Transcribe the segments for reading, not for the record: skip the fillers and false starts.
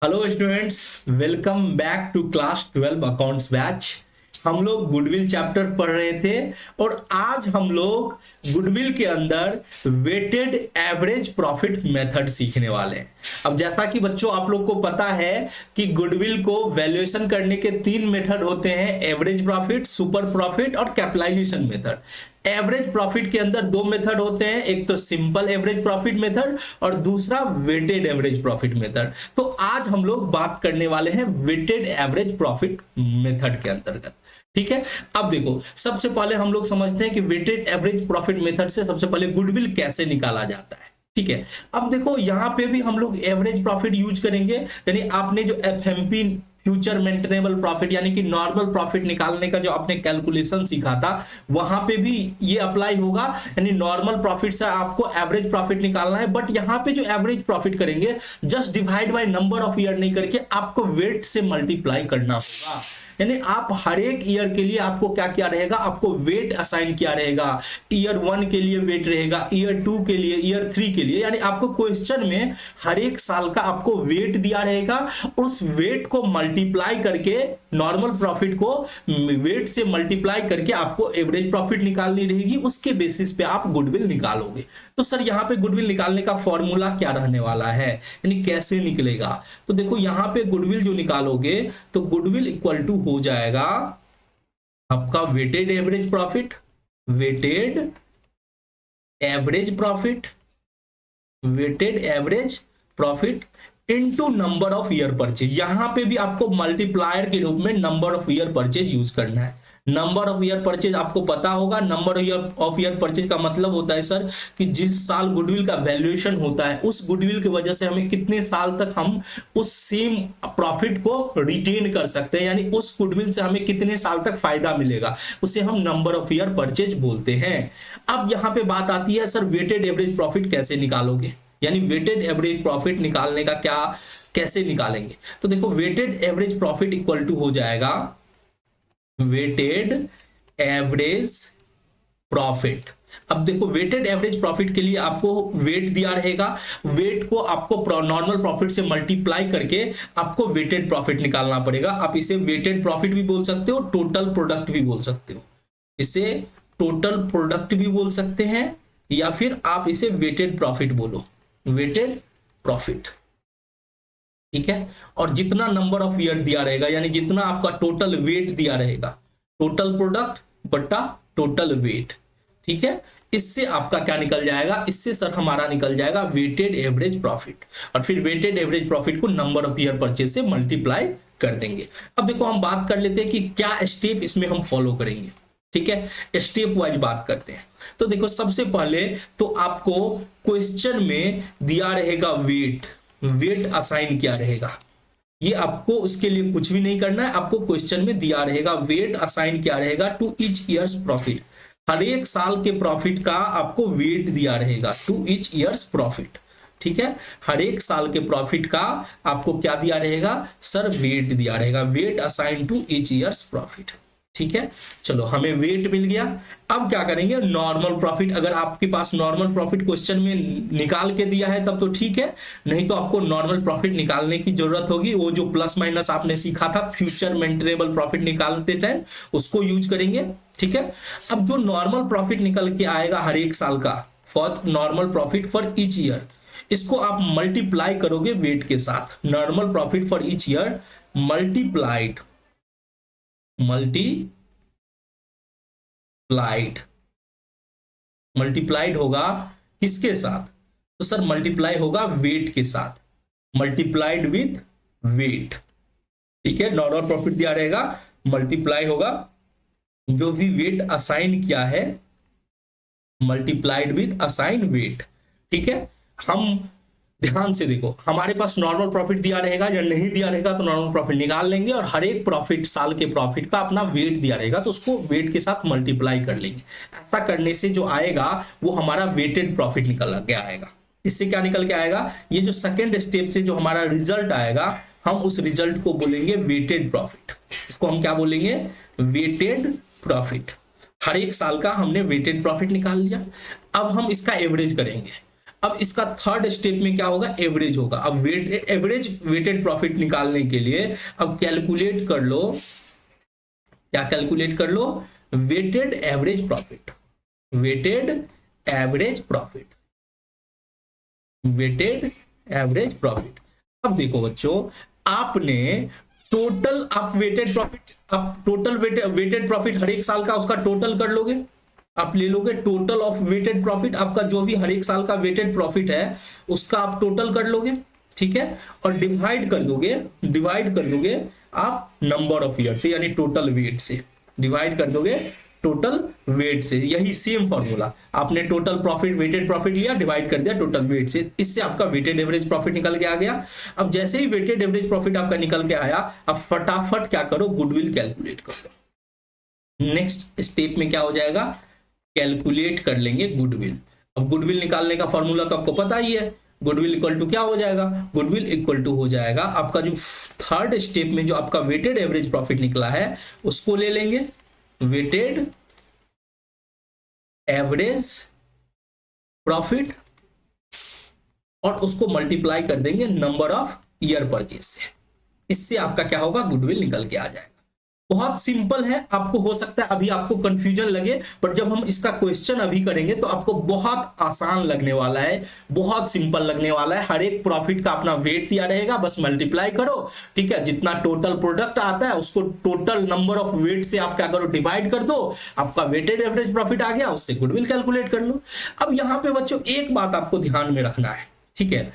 Hello students, welcome back to class 12 accounts batch. हम लोग goodwill chapter पढ़ रहे थे और आज हम लोग गुडविल के अंदर वेटेड एवरेज प्रॉफिट मेथड सीखने वाले हैं। अब जैसा कि बच्चों आप लोग को पता है कि गुडविल को वैल्यूएशन करने के तीन मेथड होते हैं, एवरेज प्रॉफिट, सुपर प्रॉफिट और कैपिटलाइजेशन मेथड। एवरेज प्रॉफिट के अंदर दो मेथड होते हैं, एक तो सिंपल एवरेज प्रॉफिट मेथड और दूसरा वेटेड एवरेज प्रॉफिट मेथड। तो आज हम लोग बात करने वाले हैं वेटेड एवरेज प्रॉफिट मेथड के अंतर्गत। ठीक है, अब देखो सबसे पहले हम लोग समझते हैं कि वेटेड एवरेज प्रॉफिट मेथड से सबसे पहले गुडविल कैसे निकाला जाता है। ठीक है, अब देखो यहां पे भी हम लोग एवरेज प्रॉफिट यूज करेंगे, यानी आपने जो एफएमपी फ्यूचर मेंटेनेबल प्रॉफिट यानी कि नॉर्मल प्रॉफिट निकालने का जो आपने कैलकुलेशन सीखा था वहां पे भी ये अप्लाई होगा। यानी नॉर्मल प्रॉफिट से आपको एवरेज प्रॉफिट निकालना है, बट यहां पे जो एवरेज प्रॉफिट करेंगे just divide by number of year नहीं करके आपको वेट से मल्टीप्लाई करना होगा। यानी आप हर एक ईयर के लिए आपको क्या क्या रहेगा, आपको वेट असाइन किया रहेगा। ईयर 1 के लिए वेट रहेगा, ईयर 2 के लिए, ईयर 3 के लिए, यानी आपको क्वेश्चन में हर एक साल का आपको वेट दिया रहेगा। उस वेट को मल्टीप्लाई करके नॉर्मल प्रॉफिट को वेट से मल्टीप्लाई करके आपको एवरेज प्रॉफिट निकालनी रहेगी। उसके बेसिस पे आप गुडविल निकालोगे। तो सर यहाँ पे गुडविल निकालने का फॉर्मूला क्या रहने वाला है, यानी कैसे निकलेगा। तो देखो यहाँ पे गुडविल जो निकालोगे तो गुडविल इक्वल टू हो जाएगा आपका weighted average profit, weighted average profit, weighted average profit into number of year purchase. यहां पे भी आपको मल्टीप्लायर के रूप में number of year purchase use करना है। नंबर ऑफ ईयर परचेज आपको पता होगा, नंबर ऑफ ईयर परचेज का मतलब होता है सर कि जिस साल गुडविल का वैल्यूएशन होता है उस गुडविल की वजह से हमें कितने साल तक हम उस सेम प्रॉफिट को रिटेन कर सकते हैं, यानी उस गुडविल से हमें कितने साल तक फायदा मिलेगा, उसे हम नंबर ऑफ ईयर परचेज बोलते हैं। अब यहां पे बात आती है सर वेटेड एवरेज प्रॉफिट कैसे निकालोगे, यानी वेटेड एवरेज प्रॉफिट निकालने का क्या कैसे निकालेंगे। तो देखो weighted average profit equal to हो जाएगा वेटेड एवरेज प्रॉफिट। अब देखो वेटेड एवरेज प्रॉफिट के लिए आपको वेट दिया रहेगा, वेट को आपको नॉर्मल प्रॉफिट से मल्टीप्लाई करके आपको वेटेड प्रॉफिट निकालना पड़ेगा। आप इसे वेटेड प्रॉफिट भी बोल सकते हो, टोटल प्रोडक्ट भी बोल सकते हो, इसे टोटल प्रोडक्ट भी बोल सकते हैं, या फिर आप इसे वेटेड प्रॉफिट बोलो, वेटेड प्रॉफिट। ठीक है, और जितना नंबर ऑफ ईयर दिया रहेगा यानी जितना आपका टोटल वेट दिया रहेगा, टोटल प्रोडक्ट बटा टोटल वेट। ठीक है, इससे आपका क्या निकल जाएगा, इससे सर हमारा निकल जाएगा वेटेड एवरेज प्रॉफिट, और फिर वेटेड एवरेज प्रॉफिट को नंबर ऑफ ईयर परचेज से मल्टीप्लाई कर देंगे। अब देखो हम बात कर लेते हैं कि क्या स्टेप इसमें हम फॉलो करेंगे। ठीक है, स्टेप वाइज बात करते हैं। तो देखो सबसे पहले तो आपको क्वेश्चन में दिया रहेगा वेट, वेट असाइन किया रहेगा। ये आपको उसके लिए कुछ भी नहीं करना है, आपको क्वेश्चन में दिया रहेगा वेट असाइन किया रहेगा टू ईच ईयर्स प्रॉफिट। हर एक साल के प्रॉफिट का आपको वेट दिया रहेगा टू ईच ईयर्स प्रॉफिट। ठीक है, हर एक साल के प्रॉफिट का आपको क्या दिया रहेगा सर, वेट दिया रहेगा, weight assign to each years profit. ठीक है, चलो हमें वेट मिल गया। अब क्या करेंगे, नॉर्मल प्रॉफिट, अगर आपके पास नॉर्मल प्रॉफिट क्वेश्चन में निकाल के दिया है तब तो ठीक है, नहीं तो आपको नॉर्मल प्रॉफिट निकालने की जरूरत होगी। वो जो प्लस माइनस आपने सीखा था फ्यूचर मेंटेनेबल प्रॉफिट निकालते टाइम, उसको यूज करेंगे। ठीक है, अब जो नॉर्मल प्रॉफिट निकल के आएगा हर एक साल का, for normal profit for each year, इसको आप मल्टीप्लाई करोगे वेट के साथ। Normal profit for each year multiplied multiplied होगा किसके साथ, तो सर मल्टीप्लाई होगा वेट के साथ, मल्टीप्लाइड विथ वेट। ठीक है, नॉर्मल प्रॉफिट दिया रहेगा, मल्टीप्लाई होगा जो भी वेट असाइन किया है, मल्टीप्लाइड विथ असाइन वेट। ठीक है, हम ध्यान से देखो, हमारे पास नॉर्मल प्रॉफिट दिया रहेगा या नहीं दिया रहेगा तो नॉर्मल प्रॉफिट निकाल लेंगे, और हर एक प्रॉफिट साल के प्रॉफिट का अपना वेट दिया रहेगा तो उसको वेट के साथ मल्टीप्लाई कर लेंगे। ऐसा करने से जो आएगा वो हमारा वेटेड प्रॉफिट निकल के आएगा। इससे क्या निकल के आएगा, ये जो सेकेंड स्टेप से जो हमारा रिजल्ट आएगा हम उस रिजल्ट को बोलेंगे वेटेड प्रॉफिट। इसको हम क्या बोलेंगे, वेटेड प्रॉफिट। हर एक साल का हमने वेटेड प्रॉफिट निकाल लिया। अब हम इसका एवरेज करेंगे। अब इसका थर्ड स्टेप में क्या होगा, एवरेज होगा। अब एवरेज वेटेड प्रॉफिट निकालने के लिए अब कैलकुलेट कर लो, क्या कैलकुलेट कर लो, weighted average profit, weighted average profit, weighted average profit. अब देखो बच्चों, आपने टोटल, आप वेटेड प्रॉफिट, आप टोटल वेटेड प्रॉफिट हर एक साल का उसका टोटल कर लोगे, आप ले लोगे टोटल ऑफ वेटेड प्रॉफिट, आपका जो भी हर एक साल का वेटेड प्रॉफिट है उसका आप टोटल कर लोगे, ठीक है, और डिवाइड कर दोगे आप नंबर ऑफ ईयर से, यानी टोटल वेट से, डिवाइड कर दोगे टोटल वेट से। यही सेम फॉर्मूला, आपने टोटल प्रॉफिट वेटेड प्रॉफिट लिया, डिवाइड कर दिया टोटल वेट से, इससे आपका वेटेड एवरेज प्रॉफिट निकल के आ गया। अब जैसे ही वेटेड एवरेज प्रॉफिट आपका निकल के आया, अब फटाफट क्या करो, गुडविल कैलकुलेट करो। नेक्स्ट स्टेप में क्या हो जाएगा, कैलकुलेट कर लेंगे गुडविल। अब गुडविल निकालने का फॉर्मूला तो आपको पता ही है, गुडविल इक्वल टू क्या हो जाएगा, गुडविल इक्वल टू हो जाएगा आपका जो थर्ड स्टेप में जो आपका वेटेड एवरेज प्रॉफिट निकला है उसको ले लेंगे, वेटेड एवरेज प्रॉफिट, और उसको मल्टीप्लाई कर देंगे नंबर ऑफ ईयर परचेज से, इससे आपका क्या होगा, गुडविल निकल के आ जाएगा। बहुत सिंपल है, आपको हो सकता है अभी आपको कंफ्यूजन लगे, पर जब हम इसका क्वेश्चन अभी करेंगे तो आपको बहुत आसान लगने वाला है, बहुत सिंपल लगने वाला है। हर एक प्रॉफिट का अपना वेट दिया रहेगा, बस मल्टीप्लाई करो, ठीक है, जितना टोटल प्रोडक्ट आता है उसको टोटल नंबर ऑफ वेट से आप क्या करो, डिवाइड कर दो, आपका वेटेड एवरेज प्रॉफिट आ गया, उससे गुडविल कैलकुलेट कर लो। अब यहां पे बच्चों एक बात आपको ध्यान में रखना है, ठीक है,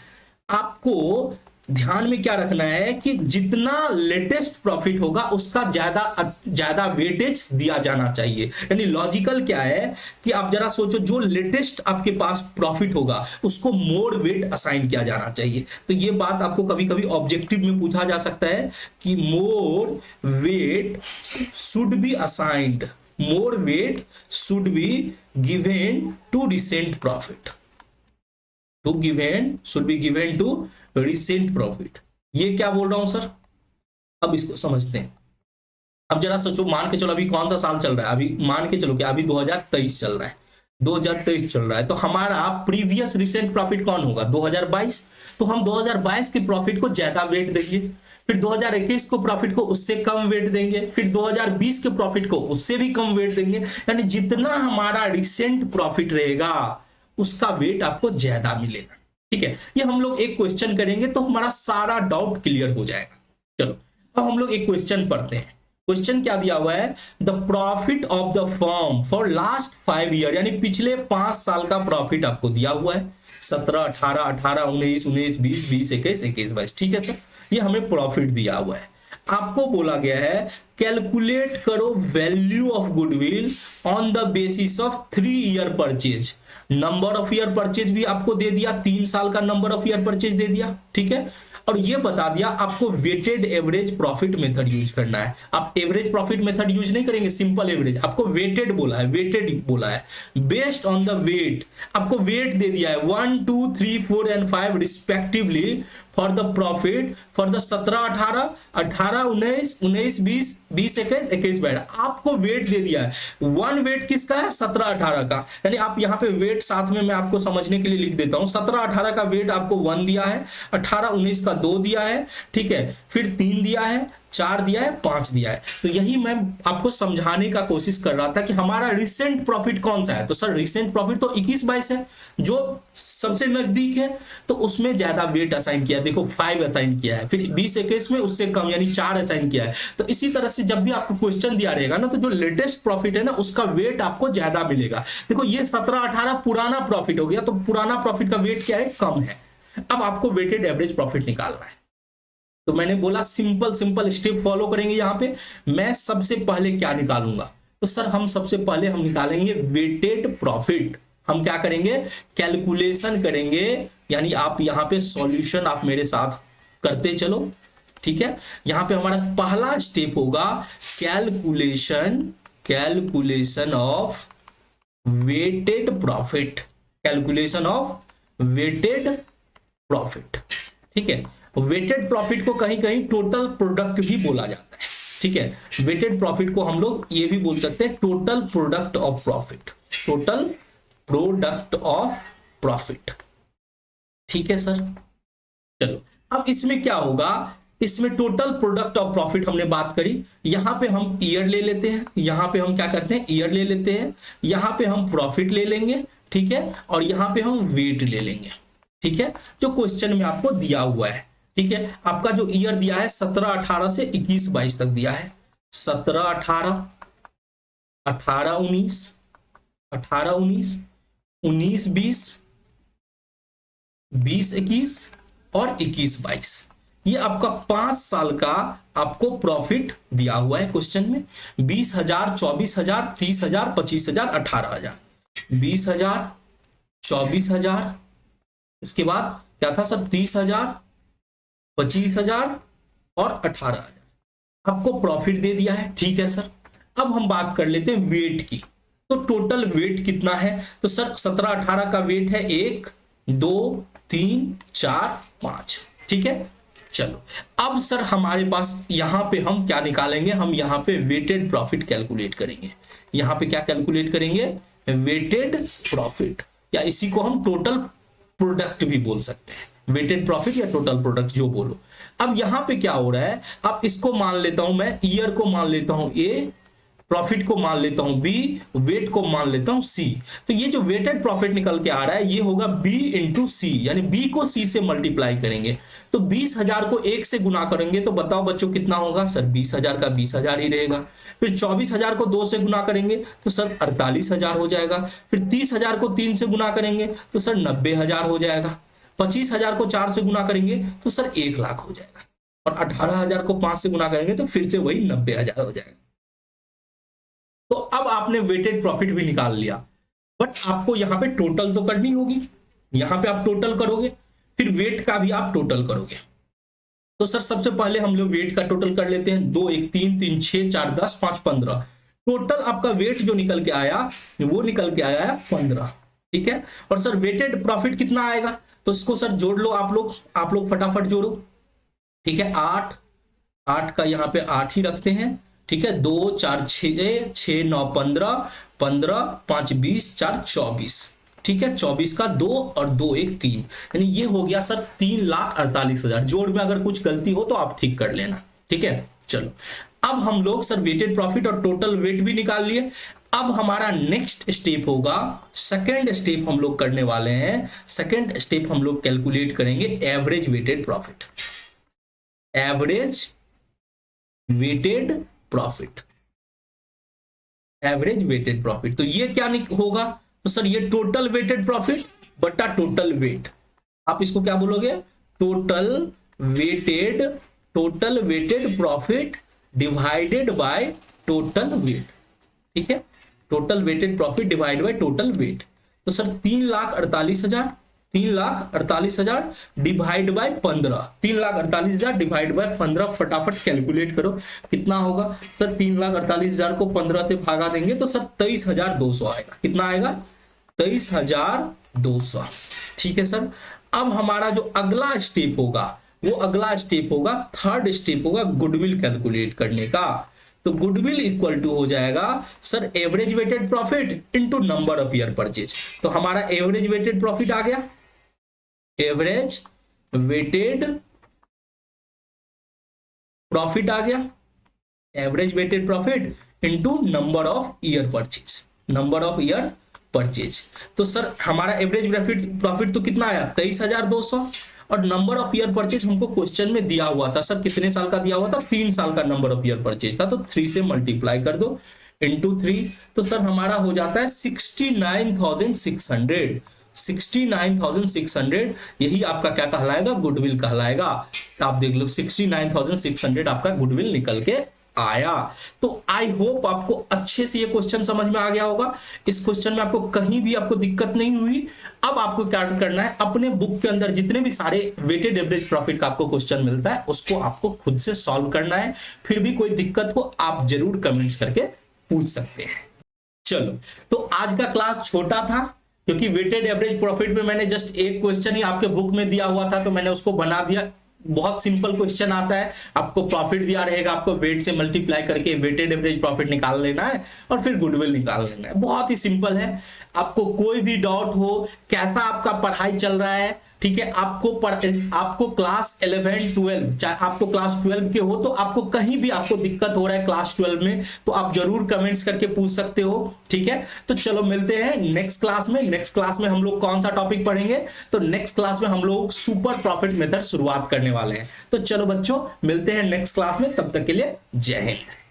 आपको ध्यान में क्या रखना है कि जितना लेटेस्ट प्रॉफिट होगा उसका ज्यादा वेटेज दिया जाना चाहिए। यानी लॉजिकल क्या है कि आप जरा सोचो, जो लेटेस्ट आपके पास प्रॉफिट होगा उसको मोर वेट असाइन किया जाना चाहिए। तो ये बात आपको कभी कभी ऑब्जेक्टिव में पूछा जा सकता है कि more weight should be assigned, more weight should be given to recent profit, should be given to recent profit। ये क्या बोल रहा हूं सर, अब इसको समझते हैं। अब जरा सोचो, मान के चलो अभी कौन सा साल चल रहा है, अभी मान के चलो कि अभी 2023 चल रहा है, 2023 चल रहा है, तो हमारा प्रीवियस रिसेंट प्रॉफिट कौन होगा, 2022। तो हम 2022 के प्रॉफिट को ज्यादा वेट देंगे, फिर 2021 को प्रॉफिट को उससे कम वेट देंगे, फिर 2020 के प्रॉफिट को उससे भी कम वेट देंगे। यानी जितना हमारा रिसेंट प्रॉफिट रहेगा उसका वेट आपको ज्यादा मिलेगा, ठीक है। ये हम लोग एक क्वेश्चन करेंगे तो हमारा सारा डाउट क्लियर हो जाएगा। चलो अब हम लोग एक क्वेश्चन पढ़ते हैं। क्वेश्चन क्या दिया हुआ है, the profit of the firm for last 5 year, यानी पिछले 5 साल का प्रॉफिट आपको दिया हुआ है, 17, 18, 18, 19, 19, 20, 20, 21, 21, 22, ठीक है सर, ये हमें प्रॉफिट दिया हुआ है। आपको बोला गया है कैलकुलेट करो value of goodwill on the basis of 3 year purchase. Number of year purchase भी आपको दे दिया, 3 साल का नंबर ऑफ ईयर परचेज दे दिया, ठीक है, और ये बता दिया आपको weighted average profit method use करना है। आप एवरेज प्रॉफिट मेथड यूज नहीं करेंगे, सिंपल एवरेज, आपको वेटेड बोला है, वेटेड बोला है, बेस्ड ऑन द वेट। आपको वेट दे दिया है 1, 2, 3, 4 and 5 respectively for the profit for the 17, 18, 18, 19, 19, 20, 20, 21, 21, 22। आपको वेट दे दिया है। वन वेट किसका है, 17, 18 का, यानी आप यहाँ पे वेट साथ में मैं आपको समझने के लिए लिख देता हूँ। 17, 18 का वेट आपको 1 दिया है, 18, 19 का 2 दिया है, ठीक है, फिर 3 दिया है, 4 दिया है, 5 दिया है। तो यही मैं आपको समझाने का कोशिश कर रहा था कि हमारा रिसेंट प्रॉफिट कौन सा है। तो सर रिसेंट प्रॉफिट तो 21-22 है, जो सबसे नजदीक है, तो उसमें ज्यादा वेट असाइन किया है। देखो 5 असाइन किया है, फिर 20-21 में उससे कम यानी 4 असाइन किया है। तो इसी तरह से जब भी आपको क्वेश्चन दिया रहेगा ना, तो जो लेटेस्ट प्रॉफिट है ना उसका वेट आपको ज्यादा मिलेगा। देखो ये 17-18 पुराना प्रॉफिट हो गया, तो पुराना प्रॉफिट का वेट क्या है, कम है। अब आपको वेटेड एवरेज प्रॉफिट निकालना है। तो मैंने बोला सिंपल स्टेप फॉलो करेंगे। यहां पे मैं सबसे पहले क्या निकालूंगा, तो सर हम सबसे पहले हम निकालेंगे वेटेड प्रॉफिट। हम क्या करेंगे, कैलकुलेशन करेंगे, यानी आप यहां पे सॉल्यूशन आप मेरे साथ करते चलो, ठीक है। यहां पे हमारा पहला स्टेप होगा calculation of weighted profit, calculation of weighted profit, ठीक है। वेटेड प्रॉफिट को कहीं कहीं टोटल प्रोडक्ट भी बोला जाता है, ठीक है। वेटेड प्रॉफिट को हम लोग ये भी बोल सकते हैं total product of profit, total product of profit, ठीक है सर। चलो अब इसमें क्या होगा, इसमें टोटल प्रोडक्ट ऑफ प्रॉफिट हमने बात करी, यहां पे हम ईयर ले लेते हैं, यहां पे हम क्या करते हैं ईयर ले लेते हैं, यहां पे हम प्रॉफिट ले लेंगे, ठीक है, और यहां पे हम वेट ले लेंगे, ठीक है, जो क्वेश्चन में आपको दिया हुआ है। ठीक है, आपका जो ईयर दिया है 17-18 से 21-22 तक दिया है, 17-18, 18-19, 18-19, 19-20, 20-21 और 21-22, ये आपका 5 साल का आपको प्रॉफिट दिया हुआ है क्वेश्चन में। 20,000, 24,000, 30,000, 25,000, 18,000, 20,000, 24,000, उसके बाद क्या था सर 30,000, 25,000 और 18,000 आपको प्रॉफिट दे दिया है। ठीक है सर, अब हम बात कर लेते हैं वेट की। तो टोटल वेट कितना है, तो सर 17-18 का वेट है 1, 2, 3, 4, 5। ठीक है, चलो अब सर हमारे पास यहां पे हम क्या निकालेंगे, हम यहां पे वेटेड प्रॉफिट कैलकुलेट करेंगे। यहां पे क्या कैलकुलेट करेंगे, वेटेड प्रॉफिट, या इसी को हम टोटल प्रोडक्ट भी बोल सकते हैं, वेटेड प्रॉफिट या टोटल प्रोडक्ट जो बोलो। अब यहां पे क्या हो रहा है, अब इसको मान लेता हूं मैं, ईयर को मान लेता हूं ए, प्रॉफिट को मान लेता हूं बी, वेट को मान लेता हूं सी। तो ये जो वेटेड प्रॉफिट निकल के आ रहा है ये होगा बी इंटू सी, यानी बी को सी से मल्टीप्लाई करेंगे। तो 20,000 को 1 से गुना करेंगे तो बताओ बच्चों कितना होगा, सर 20,000 का 20,000 ही रहेगा। फिर 24,000 को 2 से गुना करेंगे तो सर 48,000 हो जाएगा। फिर 30,000 को 3 से गुना करेंगे तो सर 90,000 हो जाएगा। 25,000 को 4 से गुना करेंगे तो सर 1,00,000 हो जाएगा। और 18,000 को 5 से गुना करेंगे तो फिर से वही 90,000 हो जाएगा। तो अब आपने वेटेड प्रॉफिट भी निकाल लिया, बट आपको यहां पे टोटल तो करनी होगी। यहां पे आप टोटल करोगे, फिर वेट का भी आप टोटल करोगे। तो सर सबसे पहले हम लोग वेट का टोटल कर लेते हैं। 2, 1, 3, 3, 6, 4, 10, 5, 15। टोटल आपका वेट जो निकल के आया वो निकल के आया है 15। ठीक है, और सर वेटेड प्रॉफिट कितना आएगा, तो इसको सर जोड़ लो आप लोग फटाफट जोड़ो। ठीक है, 8 का यहाँ पे 8 ही रखते हैं। ठीक है, 2, 4, 6, 6, 9, 15, 15, 5, 20, 4, 24। ठीक है, 24 का 2 और 2, 1, 3, यानी ये हो गया सर 3,48,000। जोड़ में अगर कुछ गलती हो तो आप ठीक कर लेना। ठीक है, चलो अब हम लोग सर वेटेड प्रॉफिट और टोटल वेट भी निकाल लिए। अब हमारा नेक्स्ट स्टेप होगा, सेकेंड स्टेप हम लोग करने वाले हैं। सेकेंड स्टेप हम लोग कैलकुलेट करेंगे average weighted profit. Average weighted profit, average weighted profit. तो ये क्या होगा, तो सर ये टोटल वेटेड प्रॉफिट बटा टोटल वेट। आप इसको क्या बोलोगे, total weighted profit divided by total weight. ठीक है, total weighted profit divide by total weight. तो sir 3,48,000 divide by 15, 3,48,000 divide by 15, फटाफट कैलकुलेट करो कितना होगा। सर 3,48,000 को 15 से भागा देंगे तो सर 23,200 आएगा। कितना आएगा, 23,200। ठीक है सर, अब हमारा जो अगला स्टेप होगा थर्ड स्टेप होगा गुडविल कैलकुलेट करने का। तो गुडविल इक्वल टू हो जाएगा sir average weighted profit into number of year purchase. तो हमारा एवरेज वेटेड प्रॉफिट आ गया, एवरेज वेटेड प्रॉफिट आ गया, average weighted profit into number of year purchase, तो सर हमारा एवरेज प्रॉफिट तो कितना आया 23,200। और नंबर ऑफ ईयर परचेज हमको क्वेश्चन में दिया हुआ था, सर कितने साल का दिया हुआ था, 3 साल का नंबर ऑफ ईयर परचेज था। तो 3 से मल्टीप्लाई कर दो इंटू 3, तो सर हमारा हो जाता है 69,600। 69,600 यही आपका क्या कहलाएगा, गुडविल कहलाएगा। आप देख लो 69,600 आपका गुडविल निकल के आया। तो आई होप आपको अच्छे से ये क्वेश्चन समझ में आ गया होगा। इस क्वेश्चन में आपको कहीं भी आपको दिक्कत नहीं हुई। अब आपको क्या करना है, अपने बुक के अंदर जितने भी सारे वेटेड एवरेज प्रॉफिट का आपको क्वेश्चन मिलता है उसको आपको खुद से सॉल्व करना है। फिर भी कोई दिक्कत हो आप जरूर कमेंट्स करके पूछ सकते हैं। चलो, तो आज का क्लास छोटा था क्योंकि वेटेड एवरेज प्रॉफिट में मैंने जस्ट एक क्वेश्चन ही आपके बुक में दिया हुआ था तो मैंने उसको बना दिया। बहुत सिंपल क्वेश्चन आता है, आपको प्रॉफिट दिया रहेगा, आपको वेट से मल्टीप्लाई करके वेटेड एवरेज प्रॉफिट निकाल लेना है और फिर गुडविल निकाल लेना है। बहुत ही सिंपल है। आपको कोई भी डाउट हो, कैसा आपका पढ़ाई चल रहा है, ठीक है, आपको क्लास 11 12, चाहे आपको क्लास 12 के हो, तो आपको कहीं भी आपको दिक्कत हो रहा है क्लास 12 में, तो आप जरूर कमेंट्स करके पूछ सकते हो। ठीक है, तो चलो मिलते हैं नेक्स्ट क्लास में। नेक्स्ट क्लास में हम लोग कौन सा टॉपिक पढ़ेंगे, तो नेक्स्ट क्लास में हम लोग सुपर प्रॉफिट मेथड शुरुआत करने वाले हैं। तो चलो बच्चों मिलते हैं नेक्स्ट क्लास में, तब तक के लिए जय हिंद।